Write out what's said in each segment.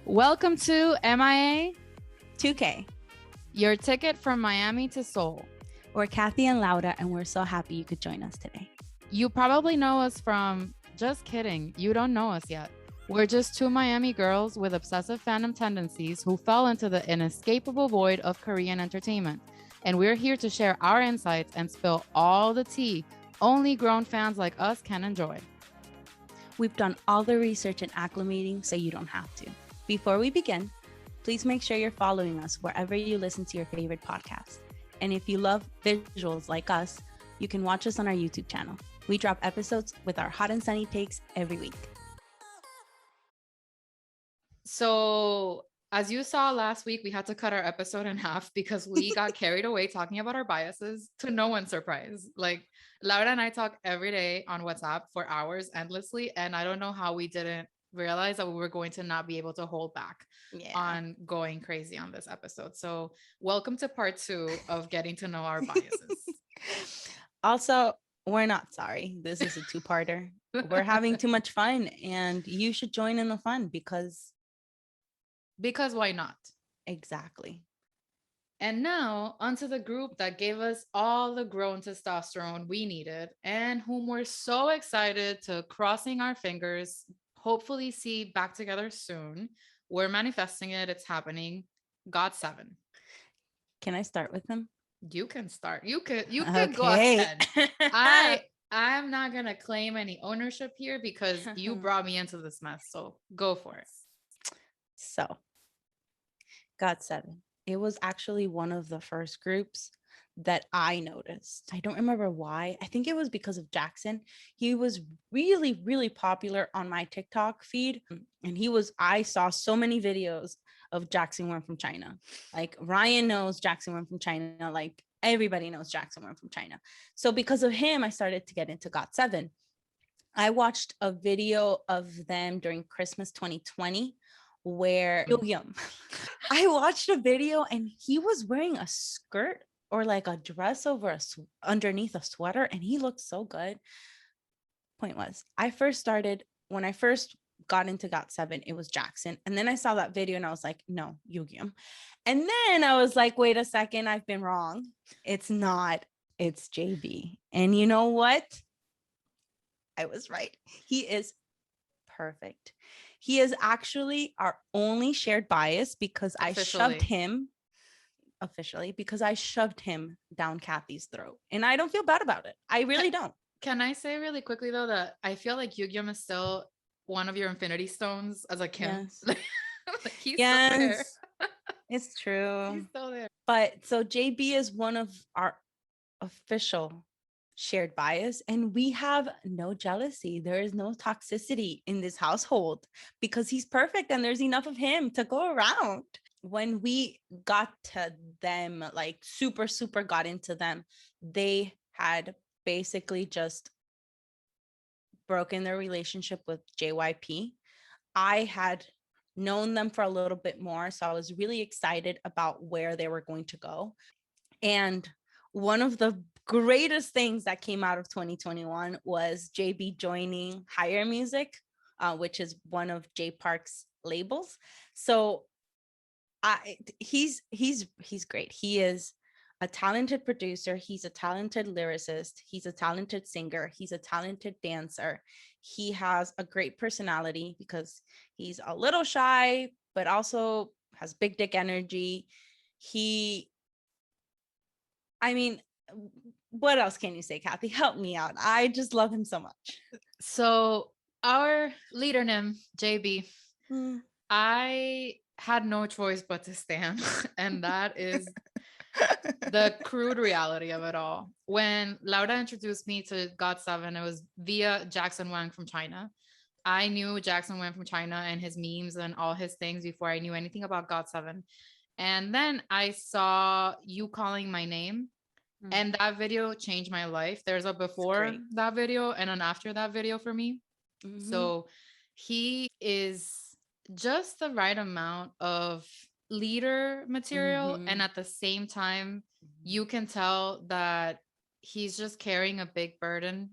Welcome to MIA2K, your ticket from Miami to Seoul. We're Kathy and Laura, and we're so happy you could join us today. You probably know us from, just kidding, you don't know us yet. We're just two Miami girls with obsessive fandom tendencies who fell into the inescapable void of Korean entertainment. And we're here to share our insights and spill all the tea only grown fans like us can enjoy. We've done all the research and acclimating so you don't have to. Before we begin, please make sure you're following us wherever you listen to your favorite podcast. And if you love visuals like us, you can watch us on our YouTube channel. We drop episodes with our hot and sunny takes every week. So, as you saw last week, we had to cut our episode in half because we got carried away talking about our biases, to no one's surprise. Like, Laura and I talk every day on WhatsApp for hours endlessly, and I don't know how we didn't realize that we were going to not be able to hold back on going crazy on this episode. So welcome to part 2 of getting to know our biases. Also, we're not sorry. This is a 2-parter. We're having too much fun, and you should join in the fun because why not? Exactly. And now onto the group that gave us all the grown testosterone we needed and whom we're so excited to, crossing our fingers, hopefully see back together soon. We're manifesting it. It's happening. GOT7. Can I start with them? You can start. You could Okay. Go ahead. I'm not gonna claim any ownership here because you brought me into this mess. So go for it. So GOT7. It was actually one of the first groups that I noticed. I don't remember why. I think it was because of Jackson. He was really, really popular on my TikTok feed. And I saw so many videos of Jackson Went from China. Like Ryan knows Jackson Went from China. Like everybody knows Jackson Went from China. So because of him, I started to get into GOT7. I watched a video of them during Christmas 2020 where Hwiyoung. I watched a video and he was wearing a skirt or like a dress over underneath a sweater, and he looked so good. Point was, when I first got into GOT7, it was Jackson. And then I saw that video and I was like, no, Hwiyoung. And then I was like, wait a second, I've been wrong. It's not, it's JayB. And you know what? I was right. He is perfect. He is actually our only shared bias because I shoved him down Kathy's throat. And I don't feel bad about it. I really don't. Can I say really quickly, though, that I feel like Hwiyoung is still one of your infinity stones as a Kim. Yes. He's still there. It's true. He's still there. But so JayB is one of our official shared bias, and we have no jealousy. There is no toxicity in this household because he's perfect and there's enough of him to go around. When we got to them, like super got into them, they had basically just broken their relationship with JYP. I had known them for a little bit more, so I was really excited about where they were going to go. And one of the greatest things that came out of 2021 was JayB joining Higher Music, which is one of Jay Park's labels. So he's great. He is a talented producer. He's a talented lyricist. He's a talented singer. He's a talented dancer. He has a great personality because he's a little shy, but also has big dick energy. What else can you say, Kathy? Help me out. I just love him so much. So our leader name, JayB, I had no choice but to stand. And that is the crude reality of it all. When Laura introduced me to GOT7, it was via Jackson Wang from China. I knew Jackson Wang from China and his memes and all his things before I knew anything about GOT7. And then I saw you calling my name. And that video changed my life. There's a before that video and an after that video for me. So he is just the right amount of leader material. And at the same time, you can tell that he's just carrying a big burden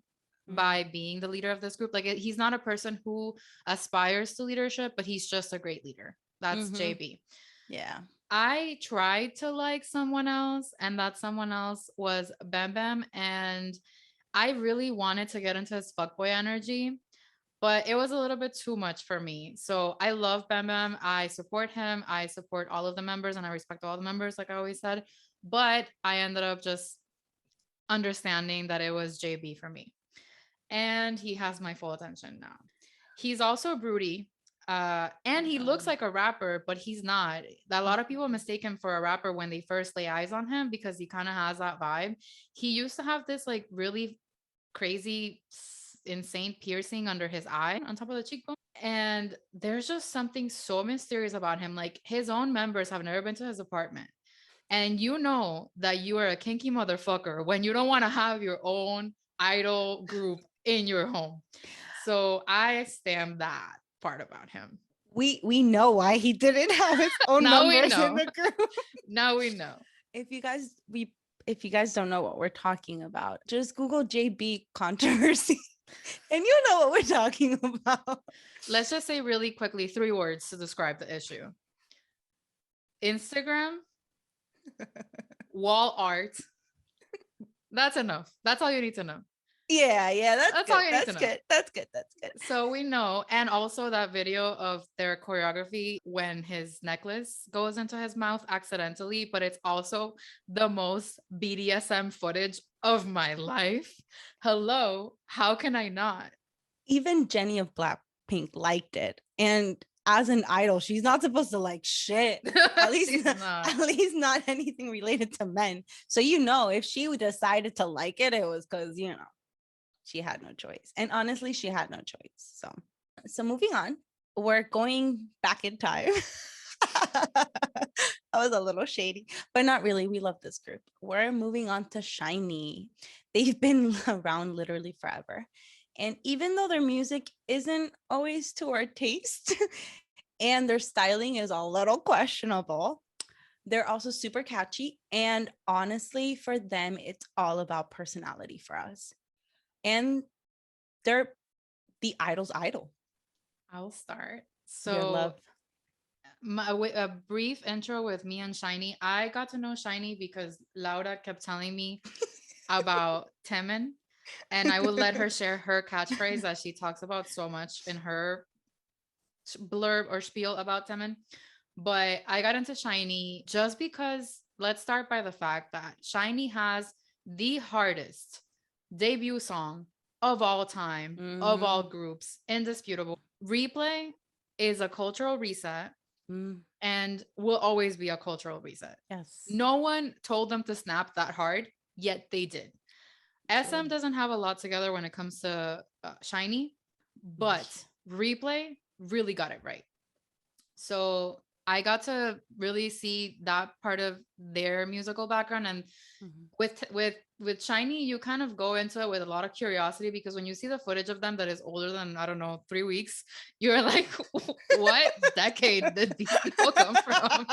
by being the leader of this group. Like, he's not a person who aspires to leadership, but he's just a great leader. That's JayB. Yeah. I tried to like someone else, and that someone else was Bam Bam. And I really wanted to get into his fuckboy energy, but it was a little bit too much for me. So I love Bam Bam. I support him. I support all of the members and I respect all the members, like I always said. But I ended up just understanding that it was JayB for me. And he has my full attention now. He's also broody. And he looks like a rapper, but he's not. A lot of people mistake him for a rapper when they first lay eyes on him because he kind of has that vibe. He used to have this like really crazy, insane piercing under his eye on top of the cheekbone. And there's just something so mysterious about him. Like his own members have never been to his apartment. And you know that you are a kinky motherfucker when you don't want to have your own idol group in your home. So I stand that part about him. We know why he didn't have his own members in the group. Now we know. If you guys don't know what we're talking about, just Google JayB controversy and you know what we're talking about. Let's just say really quickly 3 words to describe the issue. Instagram, wall art. That's enough. That's all you need to know. Yeah, that's all you need to know. That's good. So we know, and also that video of their choreography when his necklace goes into his mouth accidentally, but it's also the most BDSM footage of my life. Hello, how can I not? Even Jennie of Blackpink liked it, and as an idol, she's not supposed to like shit. At least not anything related to men. So if she decided to like it, it was because she had no choice. And honestly, she had no choice. So moving on, we're going back in time. That was a little shady, but not really. We love this group. We're moving on to SHINee. They've been around literally forever. And even though their music isn't always to our taste and their styling is a little questionable, they're also super catchy. And honestly, for them, it's all about personality for us. And they're the idol's idol. I'll start. So a brief intro with me and SHINee. I got to know SHINee because Laura kept telling me about Taemin, and I would let her share her catchphrase that she talks about so much in her blurb or spiel about Taemin. But I got into SHINee just because, let's start by the fact that SHINee has the hardest debut song of all time, of all groups, indisputable. Replay is a cultural reset and will always be a cultural reset. Yes. No one told them to snap that hard, yet they did. SM doesn't have a lot together when it comes to SHINee, but Replay really got it right. So I got to really see that part of their musical background. And with SHINee, you kind of go into it with a lot of curiosity, because when you see the footage of them that is older than, I don't know, 3 weeks, you're like, what decade did these people come from?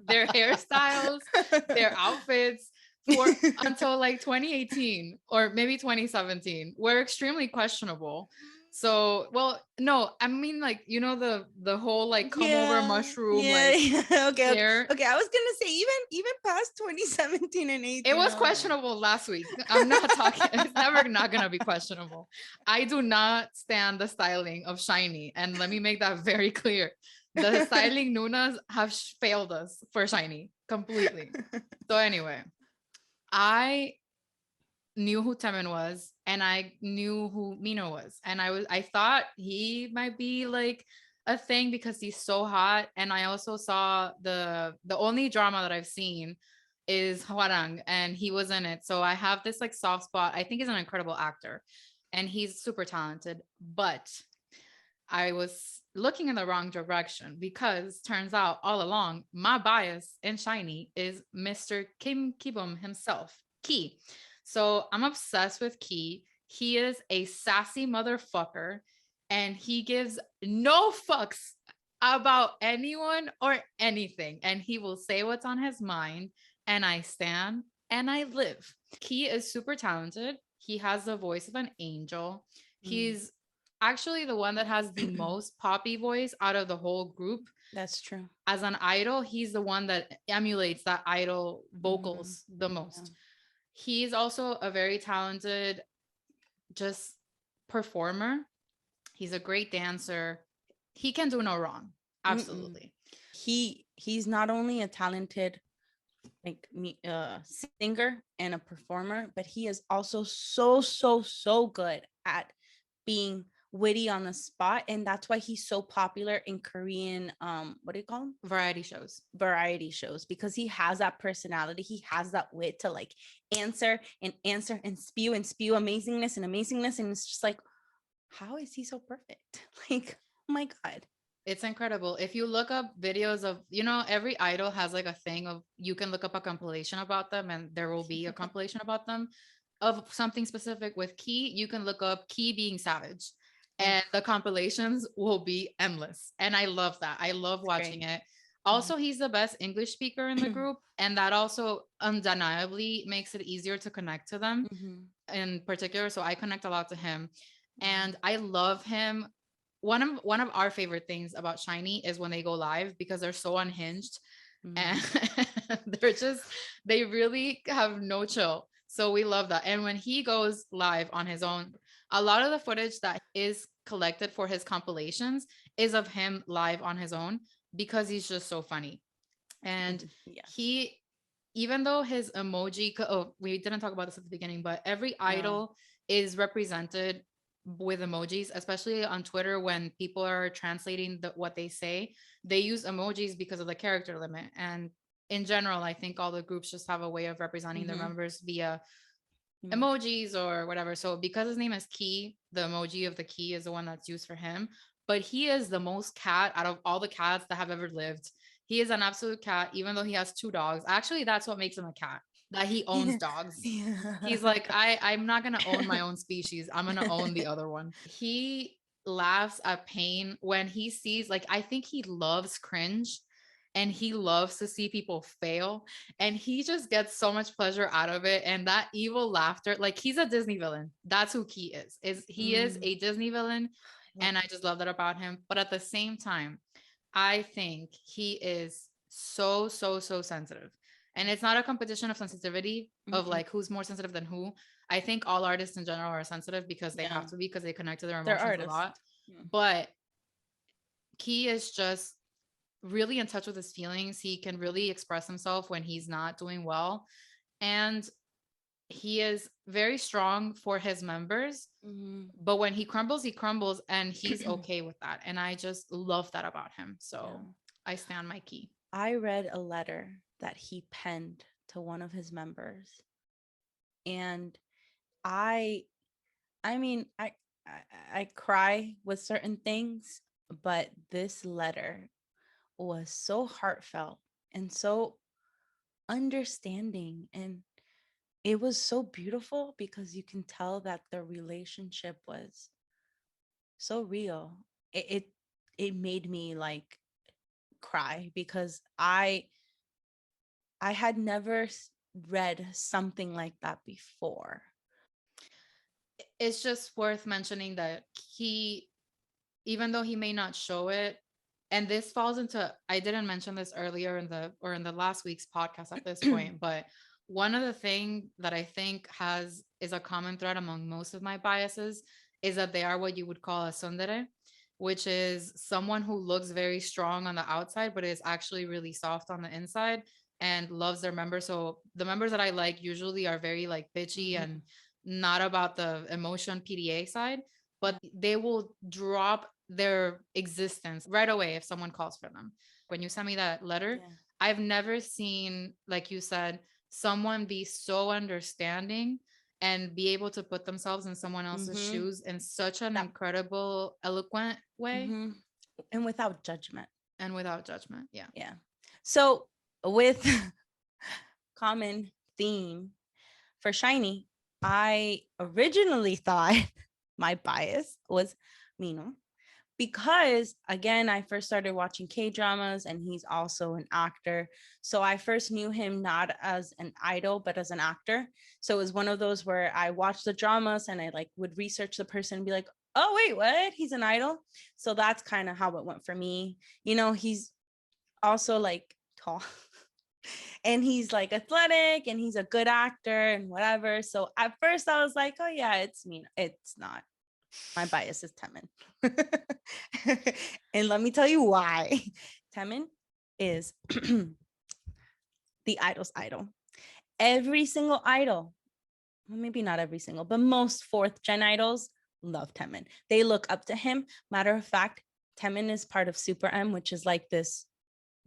Their hairstyles, their outfits until like 2018 or maybe 2017 were extremely questionable. So, well, no, I mean, like, the whole like come over mushroom, Okay. I was gonna say even past 2017 and 18. It was questionable last week. I'm not talking. It's never not gonna be questionable. I do not stand the styling of SHINee, and let me make that very clear. The styling Nunas have failed us for SHINee completely. So anyway, I knew who Taemin was, and I knew who Mino was, and I thought he might be like a thing because he's so hot. And I also saw the only drama that I've seen is Hwiyoung, and he was in it. So I have this like soft spot. I think he's an incredible actor and he's super talented, but I was looking in the wrong direction, because turns out all along my bias in SHINee is Mr. Kim Ki-bum himself, Ki. So I'm obsessed with Ki. He is a sassy motherfucker, and he gives no fucks about anyone or anything. And he will say what's on his mind, and I stand and I live. Ki is super talented. He has the voice of an angel. actually the one that has the most poppy voice out of the whole group. That's true. As an idol, he's the one that emulates that idol vocals the most. Yeah. He's also a very talented just performer. He's a great dancer. He can do no wrong. Absolutely. He's not only a talented singer and a performer, but he is also so good at being witty on the spot, and that's why he's so popular in Korean what do you call them, variety shows, because he has that personality, he has that wit to like answer and spew amazingness, and it's just like, how is he so perfect? Like, oh my god, it's incredible. If you look up videos of, you know, every idol has like a thing of, you can look up a compilation about them and there will be a compilation about them of something specific. With Key, you can look up Key being savage and the compilations will be endless. And I love that. I love watching it. Also, he's the best English speaker in the group. And that also undeniably makes it easier to connect to them in particular. So I connect a lot to him. And I love him. One of our favorite things about SHINee is when they go live, because they're so unhinged and they really have no chill. So we love that. And when he goes live on his own, a lot of the footage that is collected for his compilations is of him live on his own, because he's just so funny. And he, even though his emoji, we didn't talk about this at the beginning, but every idol is represented with emojis, especially on Twitter. When people are translating what they say, they use emojis because of the character limit. And in general, I think all the groups just have a way of representing their members via emojis or whatever. So because his name is Key, the emoji of the key is the one that's used for him. But he is the most cat out of all the cats that have ever lived. He is an absolute cat, even though he has 2 dogs. Actually, that's what makes him a cat, that he owns dogs. He's like, I'm not gonna own my own species, I'm gonna own the other one. He laughs at pain when he sees, like, I think he loves cringe and he loves to see people fail, and he just gets so much pleasure out of it. And that evil laughter, like, he's a Disney villain. That's who he is he is a Disney villain. And I just love that about him. But at the same time, I think he is so sensitive. And it's not a competition of sensitivity of like who's more sensitive than who. I think all artists in general are sensitive because they have to be, because they connect to their emotions a lot. But Key is just really in touch with his feelings. He can really express himself when he's not doing well. And he is very strong for his members. But when he crumbles, and he's okay with that. And I just love that about him. So I stand my Key. I read a letter that he penned to one of his members, and I mean, I cry with certain things, but this letter was so heartfelt and so understanding, and it was so beautiful because you can tell that the relationship was so real. It made me like cry, because I had never read something like that before. It's just worth mentioning that he, even though he may not show it, and this falls into, I didn't mention this earlier in the last week's podcast at this point, but one of the things that I think is a common thread among most of my biases is that they are what you would call a tsundere, which is someone who looks very strong on the outside, but is actually really soft on the inside and loves their members. So the members that I like usually are very like bitchy and not about the emotion PDA side, but they will drop their existence right away if someone calls for them. When you sent me that letter, I've never seen, like you said, someone be so understanding and be able to put themselves in someone else's shoes in such an incredible, eloquent way. And without judgment. Yeah. So with common theme for SHINee, I originally thought my bias was Minho, because again, I first started watching K-dramas and he's also an actor. So I first knew him not as an idol, but as an actor. So it was one of those where I watched the dramas and I like would research the person and be like, oh wait, what? He's an idol. So that's kind of how it went for me. You know, he's also like tall and he's like athletic and he's a good actor and whatever. So at first I was like, oh yeah, it's me. It's not. My bias is Taemin. And let me tell you why. Taemin is the idol's idol. Every single idol, well, maybe not every single, but most fourth gen idols love Taemin. They look up to him. Matter of fact, Taemin is part of Super M, which is like this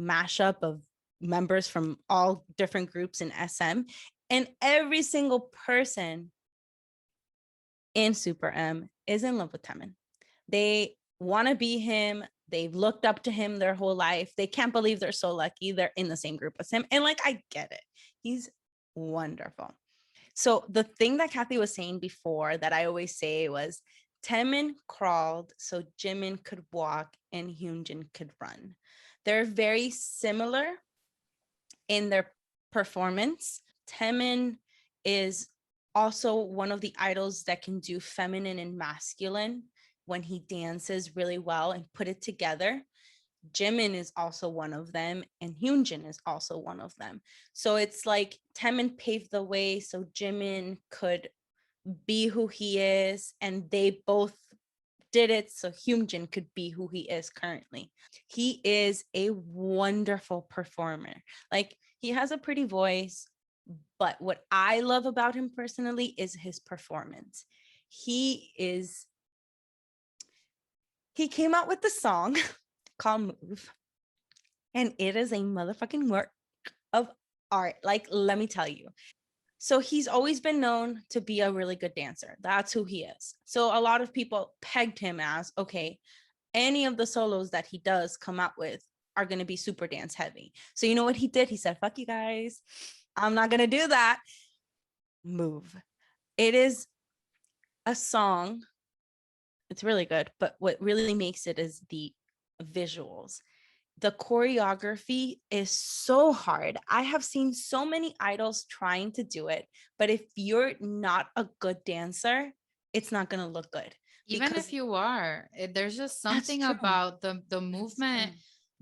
mashup of members from all different groups in SM. And every single person in Super M is in love with Taemin. They want to be him. They've looked up to him their whole life. They can't believe they're so lucky they're in the same group as him. And like, I get it. He's wonderful. So the thing that Kathy was saying before that I always say was Taemin crawled so Jimin could walk and Yeonjun could run. They're very similar in their performance. Taemin is also one of the idols that can do feminine and masculine when he dances really well and put it together. Jimin is also one of them, and Yeonjun is also one of them. So it's like Taemin paved the way so Jimin could be who he is, and they both did it so Yeonjun could be who he is currently. He is a wonderful performer. Like, he has a pretty voice, but what I love about him personally is his performance. He came out with the song called Move, and it is a motherfucking work of art. Like, let me tell you. So he's always been known to be a really good dancer. That's who he is. So a lot of people pegged him as, okay, any of the solos that he does come out with are going to be super dance heavy. So you know what he did? He said, fuck you guys. I'm not going to do that. Move. It is a song. It's really good. But what really makes it is the visuals. The choreography is so hard. I have seen so many idols trying to do it, but if you're not a good dancer, it's not going to look good. Even if you are, there's just something about the movement,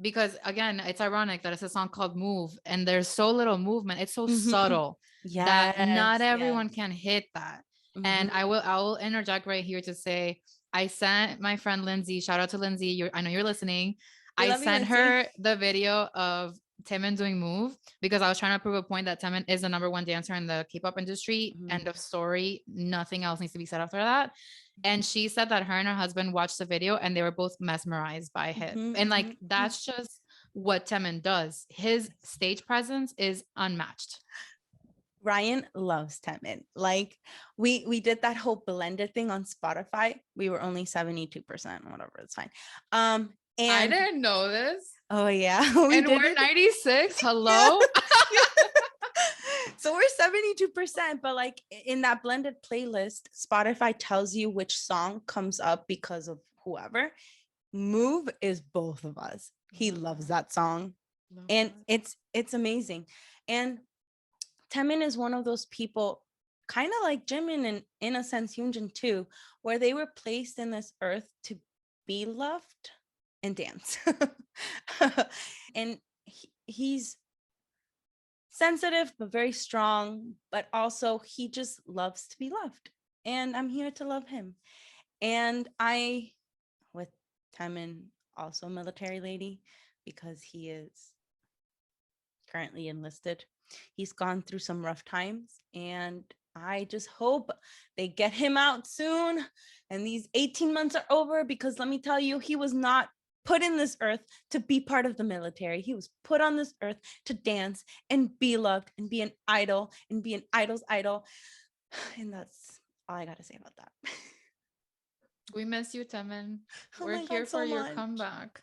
because again, it's ironic that it's a song called Move and there's so little movement. It's so subtle that not everyone can hit that. And I will interject right here to say, I sent my friend Lindsay, shout out to Lindsay. I know you're listening. I sent her the video of Taemin doing Move because I was trying to prove a point that Taemin is the #1 dancer in the K-pop industry. End of story. Nothing else needs to be said after that. And she said that her and her husband watched the video and they were both mesmerized by him. And like, that's just what Taemin does. His stage presence is unmatched. Ryan loves Taemin. Like, we did that whole blended thing on Spotify. We were only 72%, whatever, it's fine. And I didn't know this. Oh yeah. And we're 96. Hello. So we're 72%, but like in that blended playlist, Spotify tells you which song comes up because of whoever. Move is both of us. He loves that song. And it's amazing. And Taemin is one of those people, kind of like Jimin and in a sense Yeonjun too, where they were placed in this earth to be loved and dance. And he's sensitive but very strong, but also he just loves to be loved, and I'm here to love him. And I, with Taemin, also military lady, because he is currently enlisted. He's gone through some rough times, and I just hope they get him out soon and these 18 months are over, because let me tell you, he was not put in this earth to be part of the military. He was put on this earth to dance and be loved and be an idol and be an idol's idol. And that's all I got to say about that. We miss you, Taemin. We're here for your comeback.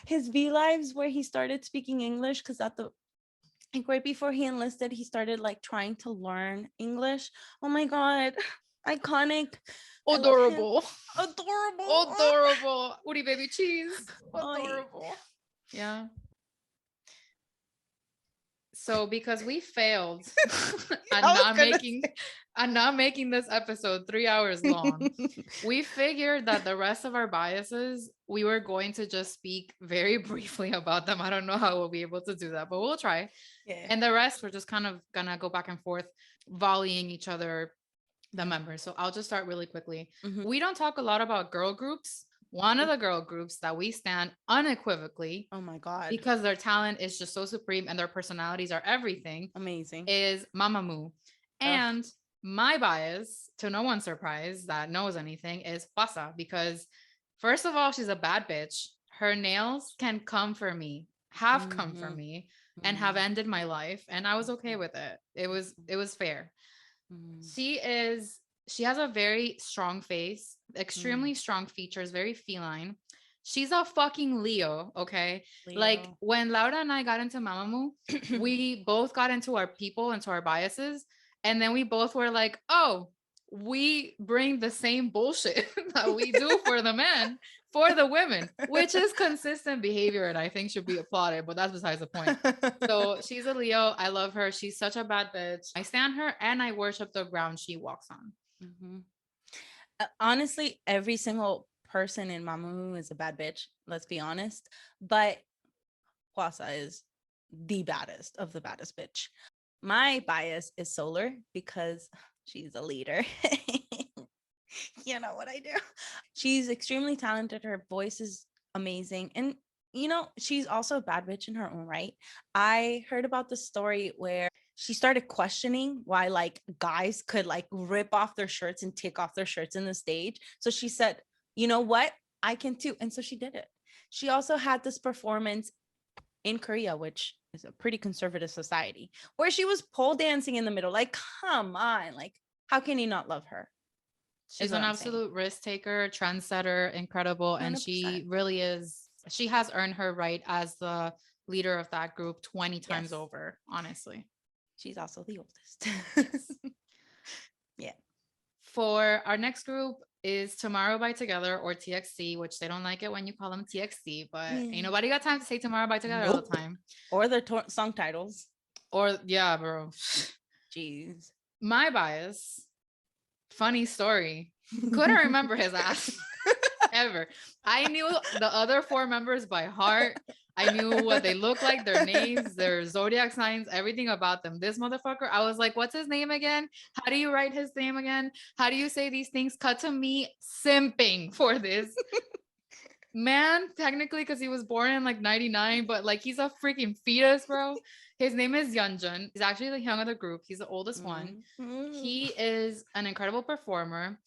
His V Lives, where he started speaking English, because like right before he enlisted, he started like trying to learn English. Oh my God. Iconic. Adorable. Adorable. Adorable. Woody baby cheese. Adorable. Yeah. So because we failed I was and not making this episode 3 hours long, we figured that the rest of our biases, we were going to just speak very briefly about them. I don't know how we'll be able to do that, but we'll try. Yeah. And the rest, we're just kind of gonna go back and forth, volleying each other, the members. So I'll just start really quickly. We don't talk a lot about girl groups. One of the girl groups that we stand unequivocally, oh my God, because their talent is just so supreme and their personalities are everything, amazing, is Mamamoo. And my bias, to no one's surprise that knows anything, is Hwasa, because first of all, she's a bad bitch. Her nails can come for me, have come for me, and have ended my life, and I was okay with it. It was fair. She has a very strong face, extremely strong features, very feline. She's a fucking Leo, okay? Leo. Like when Laura and I got into Mamamoo, we both got into our people, into our biases, and then we both were like, oh, we bring the same bullshit that we do for the men for the women, which is consistent behavior and I think should be applauded, but that's besides the point. So she's a Leo. I love her. She's such a bad bitch. I stand her and I worship the ground she walks on. Honestly, every single person in Mamamoo is a bad bitch, let's be honest, but Hwasa is the baddest of the baddest bitch. My bias is Solar because she's a leader. You know what I do. She's extremely talented. Her voice is amazing. And, you know, she's also a bad bitch in her own right. I heard about the story where she started questioning why like guys could like rip off their shirts and take off their shirts in the stage. So she said, you know what? I can too. And so she did it. She also had this performance in Korea, which is a pretty conservative society, where she was pole dancing in the middle. Like, come on. Like, how can you not love her? She's an absolute risk taker, trendsetter, incredible. 100%. And she really is. She has earned her right as the leader of that group 20 times over, honestly. She's also the oldest. Yes. Yeah. For our next group is Tomorrow by Together, or TXT, which they don't like it when you call them TXT, but ain't nobody got time to say Tomorrow by Together all the time. Or their song titles. Or, yeah, bro. Jeez. My bias, funny story, couldn't remember his ass ever. I knew the other 4 members by heart. I knew what they look like, their names, their zodiac signs, everything about them. This motherfucker, I was like, what's his name again? How do you write his name again? How do you say these things? Cut to me simping for this man, technically, because he was born in like 99, but like he's a freaking fetus, bro. His name is Yeonjun. He's actually the young of the group. He's the oldest one. He is an incredible performer.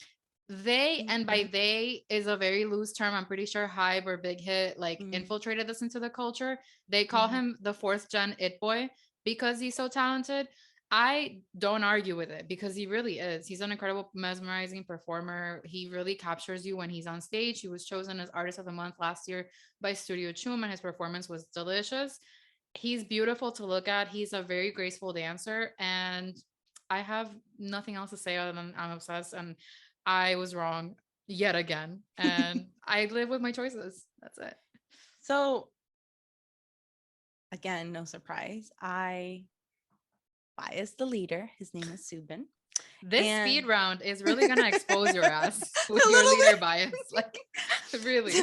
They, and by they is a very loose term. I'm pretty sure Hybe or Big Hit like infiltrated this into the culture. They call him the 4th gen It Boy because he's so talented. I don't argue with it because he really is. He's an incredible, mesmerizing performer. He really captures you when he's on stage. He was chosen as Artist of the Month last year by Studio Chum, and his performance was delicious. He's beautiful to look at. He's a very graceful dancer, and I have nothing else to say other than I'm obsessed, and I was wrong yet again, and I live with my choices. That's it. So, again, no surprise. I biased the leader. His name is Soobin. This speed round is really gonna expose your ass with your leader bias. Like, really.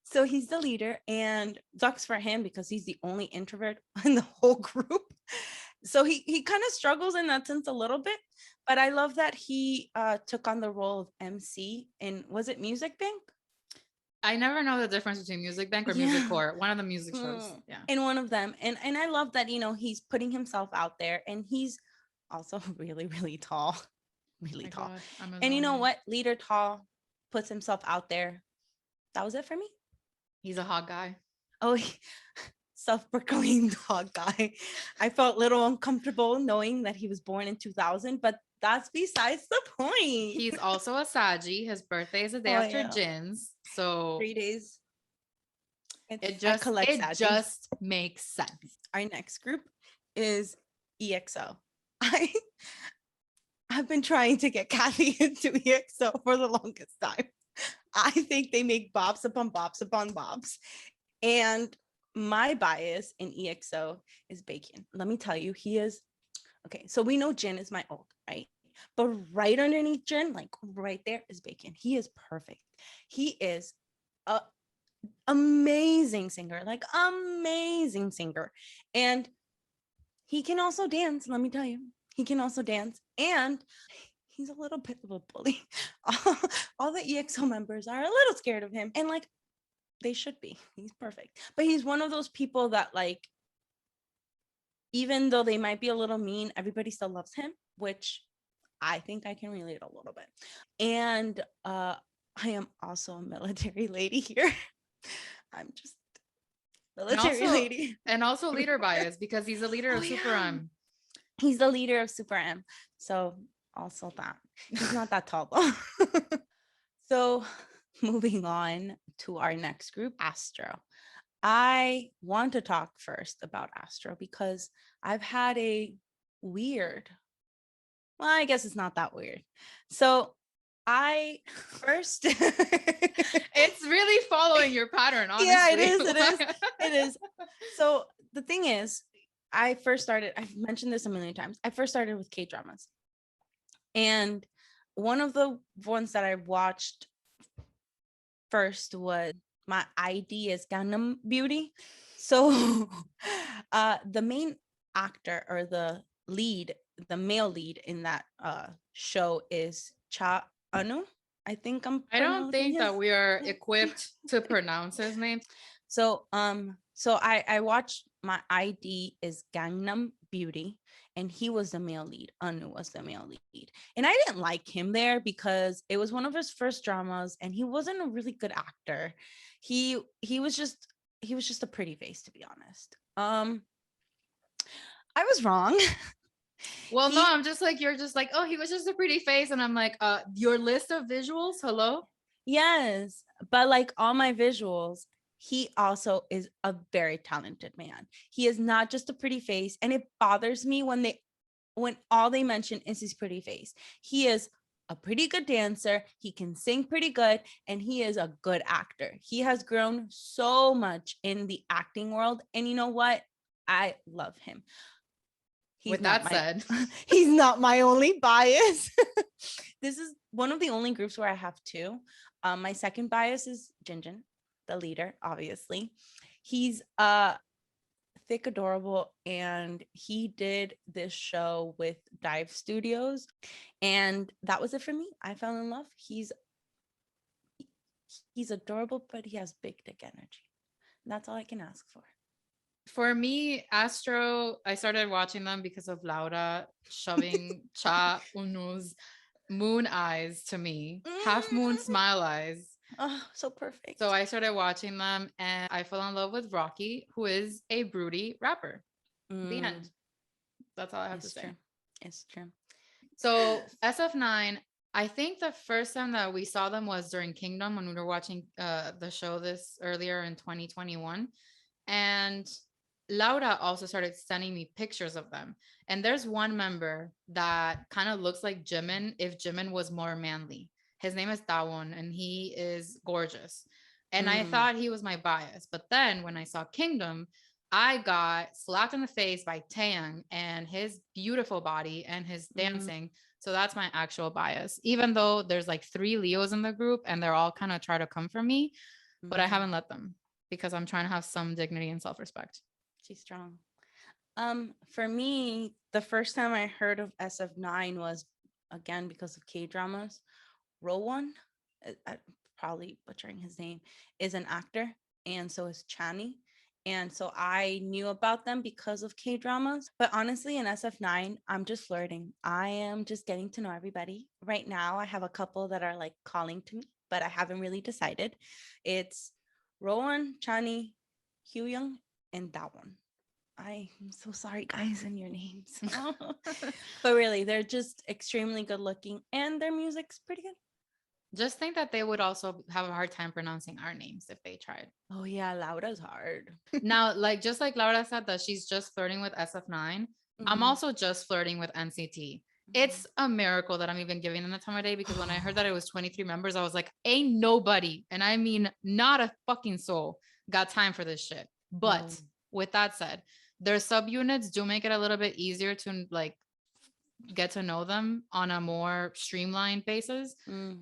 So he's the leader, and sucks for him because he's the only introvert in the whole group. So he kind of struggles in that sense a little bit, but I love that he took on the role of MC in, was it Music Bank? I never know the difference between Music Bank or Music Core. One of the music shows. Yeah. In one of them. And I love that, you know, he's putting himself out there, and he's also really, really tall. Really tall. And you know what? Leader tall, puts himself out there. That was it for me. He's a hot guy. Oh, self-proclaimed hot guy. I felt a little uncomfortable knowing that he was born in 2000, but that's besides the point. He's also a Saji. His birthday is the day after Jin's. So 3 days. It just makes sense. Our next group is EXO. I've been trying to get Kathy into EXO for the longest time. I think they make bops upon bops upon bops. And my bias in EXO is Baekhyun. Let me tell you, he is okay. So we know Jin is my ult, right? But right underneath Jin, like right there, is Baekhyun. He is perfect. He is a amazing singer, like amazing singer. And he can also dance, let me tell you. He can also dance. And he's a little bit of a bully. All the EXO members are a little scared of him. And like, they should be. He's perfect. But he's one of those people that like, even though they might be a little mean, everybody still loves him, which I think I can relate a little bit. And I am also a military lady here. I'm just military lady. And also leader bias because he's a leader of Super M. He's the leader of Super M. So also that. He's not that tall though. So moving on to our next group, Astro. I want to talk first about Astro because I've had a weird, well, I guess it's not that weird. So I first it's really following your pattern, honestly. Yeah, it is. So the thing is, I've mentioned this a million times. I first started with K-dramas. And one of the ones that I watched first was My ID is Gangnam Beauty. So the main actor or the male lead in that show is Cha Anu. I don't think that we are equipped to pronounce his name. So I watched My ID is Gangnam Beauty, and he was the male lead. Anu was the male lead. And I didn't like him there because it was one of his first dramas and he wasn't a really good actor. He was just a pretty face, to be honest. I was wrong. Well, no, I'm just like, you're just like, oh, he was just a pretty face. And I'm like, your list of visuals, hello? Yes, but like all my visuals, he also is a very talented man. He is not just a pretty face. And it bothers me when all they mention is his pretty face. He is a pretty good dancer. He can sing pretty good. And he is a good actor. He has grown so much in the acting world. And you know what? I love him. With that said, he's not my only bias. This is one of the only groups where I have two. My second bias is JinJin, the leader, obviously. He's thick, adorable, and he did this show with Dive Studios, and that was it for me. I fell in love. He's adorable, but he has big dick energy. And that's all I can ask for. For me, Astro, I started watching them because of Laura shoving Cha Unu's moon eyes to me, half moon smile eyes. Oh, so perfect. So I started watching them and I fell in love with Rocky, who is a broody rapper. The end. That's all I have to say. It's true. So SF9, I think the first time that we saw them was during Kingdom when we were watching the show this earlier in 2021. And Laura also started sending me pictures of them. And there's one member that kind of looks like Jimin if Jimin was more manly. His name is Dawon and he is gorgeous. And I thought he was my bias. But then when I saw Kingdom, I got slapped in the face by Taeyang and his beautiful body and his dancing. So that's my actual bias. Even though there's like 3 Leos in the group and they're all kind of try to come for me, but I haven't let them because I'm trying to have some dignity and self-respect. She's strong. For me, the first time I heard of SF9 was again because of K-dramas. Rowoon, I'm probably butchering his name, is an actor, and so is Chani. And so I knew about them because of K-dramas. But honestly, in SF9, I'm just flirting. I am just getting to know everybody. Right now, I have a couple that are like calling to me, but I haven't really decided. It's Rowoon, Chani, Hwiyoung, and Dawon. I'm so sorry, guys, and your names. But really, they're just extremely good looking and their music's pretty good. Just think that they would also have a hard time pronouncing our names if they tried. Oh yeah, Laura's hard. Now, just like Laura said that she's just flirting with SF9, I'm also just flirting with NCT. It's a miracle that I'm even giving them the time of day because when I heard that it was 23 members, I was like, ain't nobody, and I mean not a fucking soul, got time for this shit. But with that said, their subunits do make it a little bit easier to like get to know them on a more streamlined basis.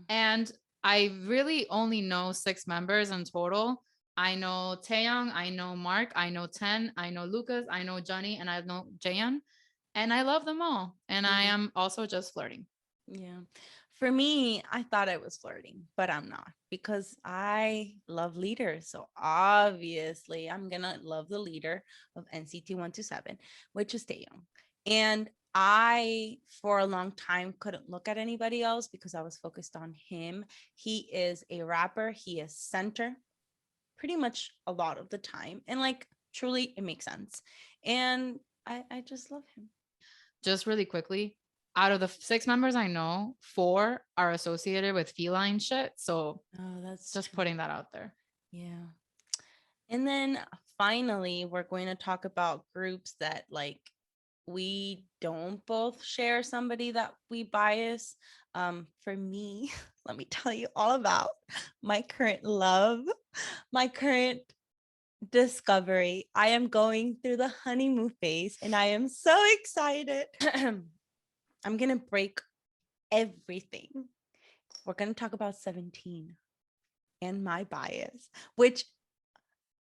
And I really only know 6 members in total. I know Taeyang, I know Mark, I know Ten, I know Lucas, I know Johnny, and I know Jaehyun. And I love them all. And I am also just flirting. Yeah. For me, I thought I was flirting, but I'm not because I love leaders. So obviously, I'm going to love the leader of NCT 127, which is Taeyang. And I, for a long time, couldn't look at anybody else because I was focused on him. He is a rapper, he is center pretty much a lot of the time. And like, truly, it makes sense. And I just love him. Just really quickly, out of the 6 members I know, 4 are associated with feline shit. So that's just putting that out there. Yeah. And then finally, we're going to talk about groups that like we don't both share somebody that we bias. For me, let me tell you all about my current love, my current discovery. I am going through the honeymoon phase and I am so excited. I'm going to break everything. We're going to talk about 17 and my bias, which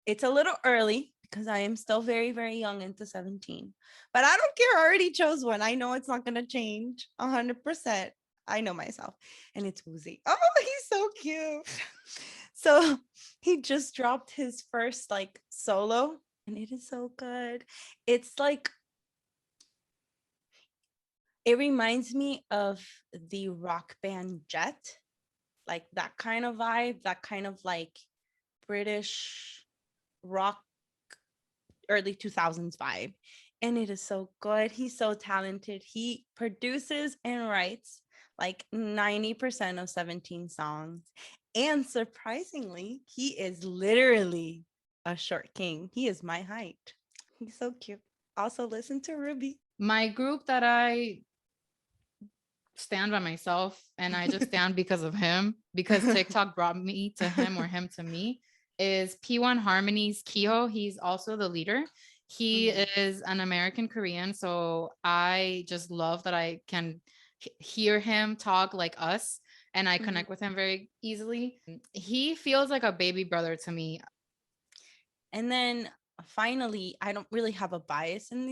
it's a little early because I am still very, very young into 17. But I don't care. I already chose one. I know it's not going to change 100%. I know myself. And it's Woozy. Oh, he's so cute. So he just dropped his first like solo and it is so good. It's like, it reminds me of the rock band Jet, like that kind of vibe, that kind of like British rock early 2000s vibe. And it is so good. He's so talented. He produces and writes like 90% of 17 songs. And surprisingly, he is literally a short king. He is my height. He's so cute. Also listen to Ruby. My group that I stand by myself and I just stand because of him, because TikTok brought me to him or him to me, is P1 Harmony's Kiho. He's also the leader. He is an American Korean. So I just love that I can hear him talk like us and I connect with him very easily. He feels like a baby brother to me. And then finally, I don't really have a bias in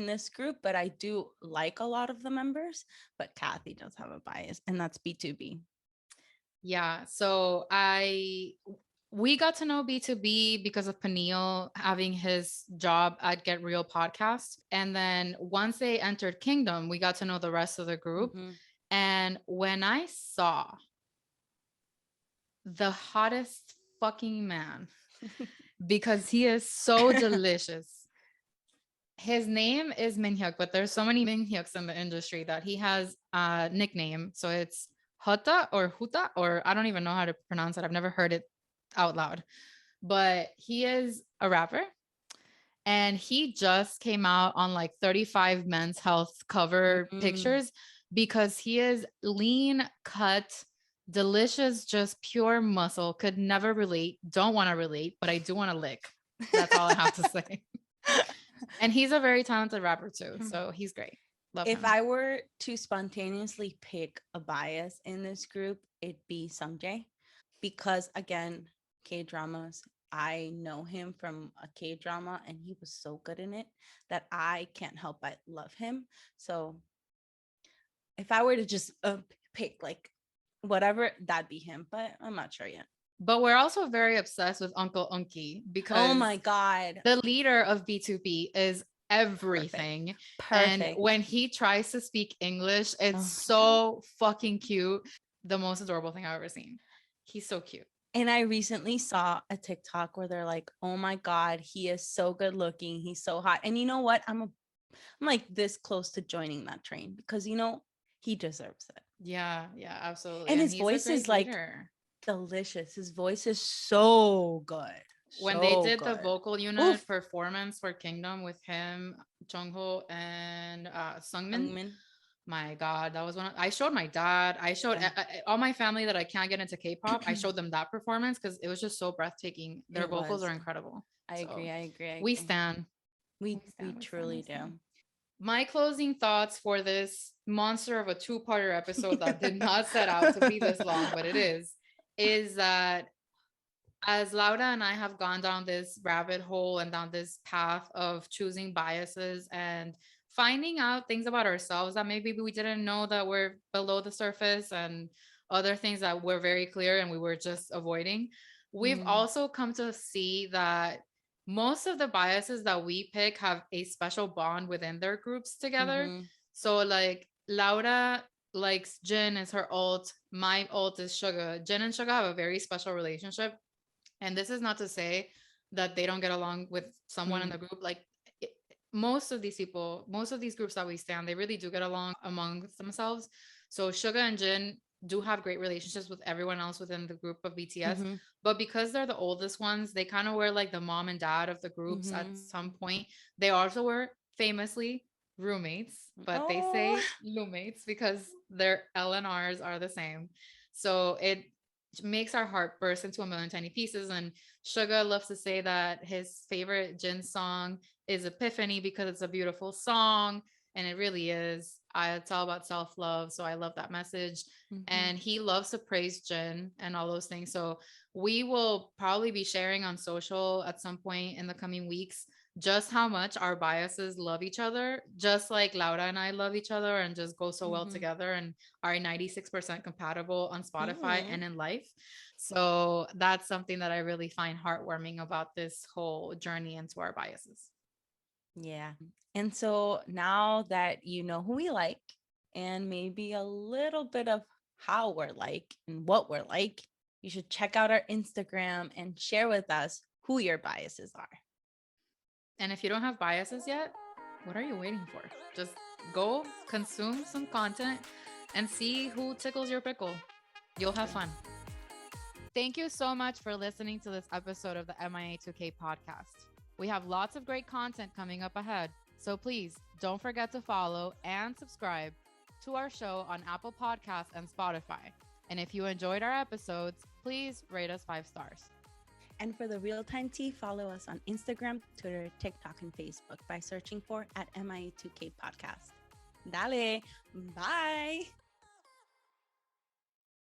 this group, but I do like a lot of the members. But Kathy does have a bias, and that's B2B. Yeah. So we got to know B2B because of Peniel having his job at Get Real podcast. And then once they entered Kingdom, we got to know the rest of the group. And when I saw the hottest fucking man, because he is so delicious. His name is Minhyuk, but there's so many Minhyuks in the industry that he has a nickname. So it's Huta or Huta, or I don't even know how to pronounce it. I've never heard it out loud. But he is a rapper. And he just came out on like 35 Men's Health cover pictures because he is lean, cut, delicious, just pure muscle. Could never relate. Don't want to relate, but I do want to lick. That's all I have to say. And he's a very talented rapper too. So he's great. Love him. If I were to spontaneously pick a bias in this group, it'd be Sungjae. Because again, K-dramas, I know him from a K-drama and he was so good in it that I can't help but love him. So if I were to just pick like whatever, that'd be him, but I'm not sure yet. But we're also very obsessed with Uncle Unki because oh my God, the leader of B2B is everything. Perfect. And when he tries to speak English, it's so fucking cute. The most adorable thing I've ever seen. He's so cute. And I recently saw a TikTok where they're like, oh my God, he is so good looking. He's so hot. And you know what? I'm like this close to joining that train because, you know, he deserves it. Yeah, absolutely. And his voice is like delicious. His voice is so good. When they did the vocal unit performance for Kingdom with him, Jungho, and Sungmin, my God, that was I showed my dad. I showed all my family that I can't get into K-pop. I showed them that performance because it was just so breathtaking. Their vocals are incredible. I agree. We stand. We truly do. My closing thoughts for this monster of a 2-parter episode that did not set out to be this long, but it is that as Laura and I have gone down this rabbit hole and down this path of choosing biases and finding out things about ourselves that maybe we didn't know that were below the surface, and other things that were very clear and we were just avoiding, we've also come to see that most of the biases that we pick have a special bond within their groups together. So like Laura likes Jin as her ult, my ult is Suga. Jin and Suga have a very special relationship. And this is not to say that they don't get along with someone in the group. Like most of these people, most of these groups that we stand, they really do get along amongst themselves. So Suga and Jin do have great relationships with everyone else within the group of BTS. But because they're the oldest ones, they kind of were like the mom and dad of the groups at some point. They also were famously roommates, but they say roommates because their LNRs are the same. So it makes our heart burst into a million tiny pieces. And Suga loves to say that his favorite Jin song is Epiphany because it's a beautiful song, and it really is. It's all about self-love, so I love that message. And he loves to praise Jin and all those things. So we will probably be sharing on social at some point in the coming weeks just how much our biases love each other, just like Laura and I love each other and just go so well together and are 96% compatible on Spotify and in life. So that's something that I really find heartwarming about this whole journey into our biases. Yeah. And so now that you know who we like and maybe a little bit of how we're like and what we're like, you should check out our Instagram and share with us who your biases are. And if you don't have biases yet, what are you waiting for? Just go consume some content and see who tickles your pickle. You'll have fun. Thank you so much for listening to this episode of the MIA2K podcast. We have lots of great content coming up ahead, so please don't forget to follow and subscribe to our show on Apple Podcasts and Spotify. And if you enjoyed our episodes, please rate us 5 stars. And for the real-time tea, follow us on Instagram, Twitter, TikTok, and Facebook by searching for @MIA2K Podcast. Dale, bye.